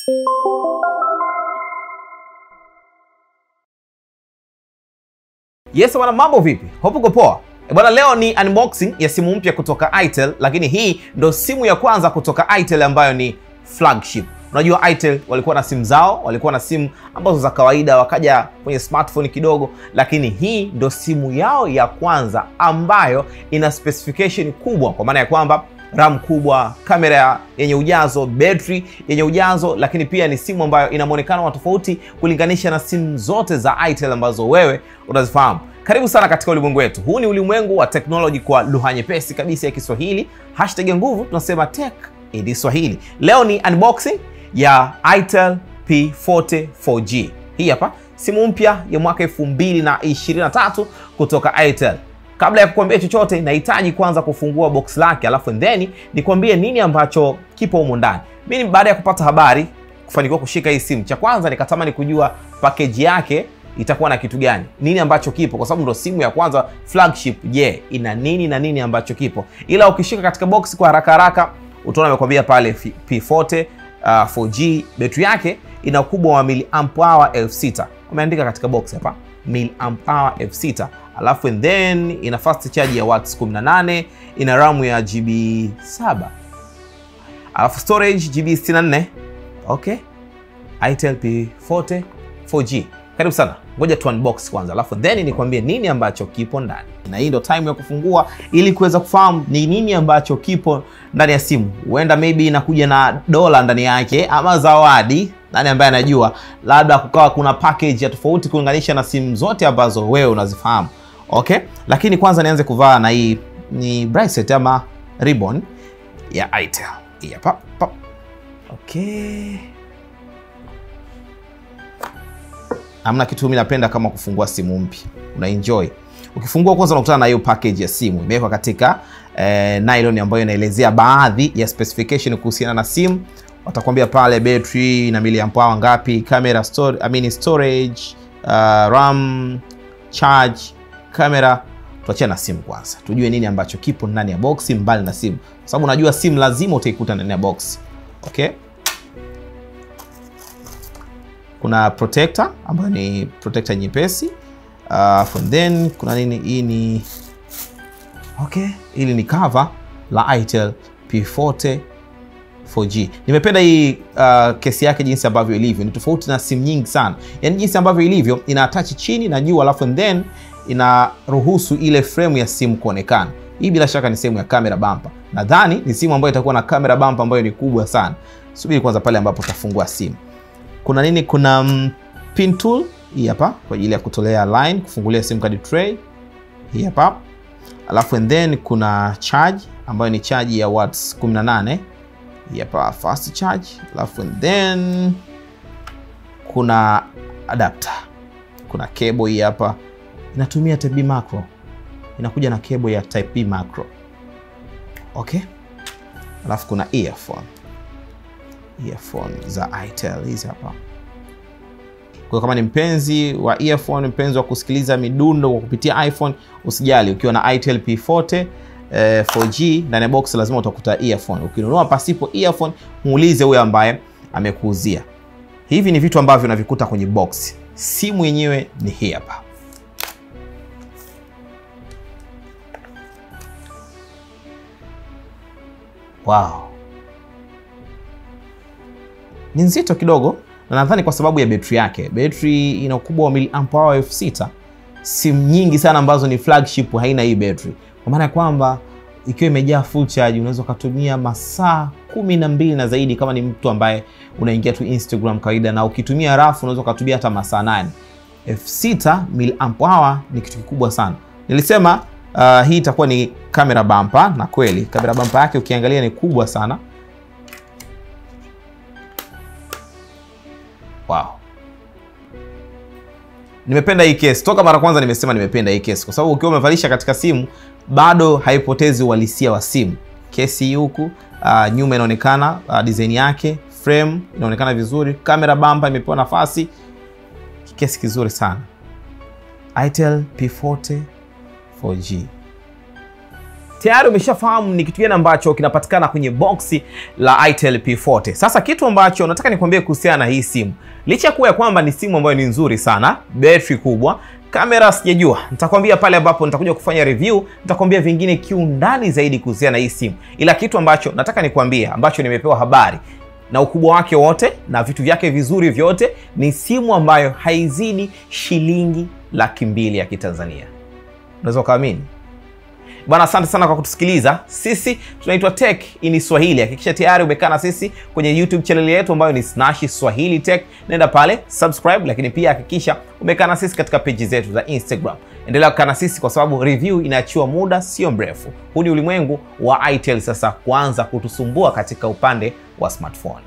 Yes, wana mambo vipi? Hope uko poa. Bwana, leo ni unboxing ya simu mpya kutoka itel, lakini hii ndo simu ya kwanza kutoka itel ambayo ni flagship. Unajua itel walikuwa na simu zao, walikuwa na simu ambazo za kawaida, wakaja kwenye smartphone kidogo, lakini hii ndo simu yao ya kwanza ambayo ina specification kubwa, kwa maana ya kwamba RAM kubwa, kamera yenye ujazo, battery yenye ujazo, lakini pia ni simu ambayo ina muonekano wa tofauti kulinganisha na simu zote za itel ambazo wewe unazifahamu. Karibu sana katika ulimwengu wetu. Huu ni ulimwengu wa technology kwa lugha nyepesi kabisa ya Kiswahili. Hashtag nguvu tunasema tech in Swahili. Leo ni unboxing ya itel P40 4G. Hii hapa simu mpya ya mwaka 2023 kutoka itel. Kabla ya kukuambia chochote, nahitaji kwanza kufungua box lake, alafu then nikwambie nini ambacho kipo humo ndani. Mimi baada ya kupata habari kufanikiwa kushika hii simu, cha kwanza nikatamani kujua package yake itakuwa na kitu gani, nini ambacho kipo, kwa sababu ndo simu ya kwanza flagship. Je, ina nini na nini ambacho kipo? Ila ukishika katika box kwa haraka haraka utaona nimekwambia pale P40 4G, betri yake ina ukubwa wa miliamp hour 6000. Umeandika katika box hapa miliamp hour 6000. Alafu and then ina fast charge ya watts 18, ina RAM ya GB 7. Alafu storage GB 64. Okay. itel P40 4G. Karibu sana. Ngoja tu unbox kwanza, alafu then nikwambie nini ambacho kipo ndani. Na hii ndo time ya kufungua ili kuweza kufahamu ni nini ambacho kipo ndani ya simu. Huenda maybe inakuja na dola ndani yake ama zawadi, nani ambaye anajua. Labda kukawa kuna package ya tofauti kulinganisha na simu zote ambazo wewe unazifahamu. Okay? Lakini kwanza nianze kuvaa na hii ni bracelet ama ribbon ya itel. Hii hapa. Okay. Hamna kitu mimi napenda kama kufungua simu mpya. Una enjoy. Ukifungua kwanza unakutana na hiyo package ya simu. Imewekwa katika nylon ambayo inaelezea baadhi ya specification kuhusiana na simu. Watakwambia pale battery na miliamp hour ngapi, camera storage, RAM, charge, camera. Tuachane na simu kwanza. Tujue nini ambacho kipo ndani ya box mbali na simu. Kwa sababu unajua simu lazima utaikuta ndani ya box. Okay? Kuna protector ambayo ni protector nyepesi. From then kuna nini? Hii ni okay, hili ni cover la itel P40 4G. Nimependa hii kesi yake jinsi ambavyo ilivyo. Ni tofauti na simu nyingi sana. Yaani jinsi ambavyo ilivyo ina attach chini na juu, alafu then inaruhusu ile frame ya simu kuonekana. Hii bila shaka ni sehemu ya camera bumper. Nadhani ni simu ambayo itakuwa na camera bumper ambayo ni kubwa sana. Subiri kwanza pale ambapo utafungua simu. Kuna nini? Kuna pin tool hii hapa kwa ajili ya kutolea line, kufungulia SIM card tray hii hapa. Alafu and then kuna charge ambayo ni charge ya watts 18 hii hapa, fast charge. Alafu and then kuna adapter, kuna cable hii hapa inatumia type B macro, inakuja na cable ya type B macro. Okay. Alafu kuna earphone za itel hizi hapa. Kwa kama ni mpenzi wa earphone, mpenzi wa kusikiliza midundo kwa kupitia iPhone, usijali, ukiwa na itel P40 4G ndani ya box lazima utakuta earphone. Ukinunua pasipo earphone, muulize huyo ambaye amekuuzia. Hivi ni vitu ambavyo unavikuta kwenye box. Simu yenyewe ni hii hapa. Wow. Ni nzito kidogo, na nadhani kwa sababu ya betri yake. Betri ina ukubwa wa miliamp hour 6000. Simu nyingi sana ambazo ni flagship haina hii betri. Kwa maana ya kwamba ikiwa imejaa full charge unaweza kutumia masaa 12 na zaidi kama ni mtu ambaye unaingia tu Instagram kawaida, na ukitumia rafu unaweza kutumia hata masaa 8. 6000 miliamp hour ni kitu kikubwa sana. Nilisema hii itakuwa ni camera bumper, na kweli camera bumper yake ukiangalia ni kubwa sana. Wow. Nimependa hii case. Toka mara kwanza nimesema nimependa hii case kwa sababu ukiwa umevalisha katika simu bado haipotezi uhalisia wa simu. Case hii huku nyuma inaonekana design yake, frame inaonekana vizuri, camera bumper imepewa nafasi. Case kizuri sana. itel P40 4G. tayari umeshafahamu ni kitu gani ambacho kinapatikana kwenye boxi la itel P40. Sasa kitu ambacho nataka nikwambie kuhusiana na hii simu, licha kuwa kwamba ni simu ambayo ni nzuri sana, battery kubwa, kamera sijajua, nitakwambia pale ambapo nitakuja kufanya review, nitakwambia vingine kiundani zaidi kuhusiana na hii simu. Ila kitu ambacho nataka nikwambie, ambacho nimepewa habari na ukubwa wake wote na vitu vyake vizuri vyote, ni simu ambayo haizidi shilingi 200,000 ya Kitanzania. Unaweza kuamini? Bwana, asante sana kwa kutusikiliza. Sisi tunaitwa Tech in Swahili. Hakikisha tayari umekaa na sisi kwenye YouTube channel yetu ambayo ni Snashtz Swahili Tech. Nenda pale subscribe, lakini pia hakikisha umekaa na sisi katika page zetu za Instagram. Endelea kukaa na sisi kwa sababu review inaachiwa muda sio mrefu. Huu ni ulimwengu wa itel sasa kuanza kutusumbua katika upande wa smartphone.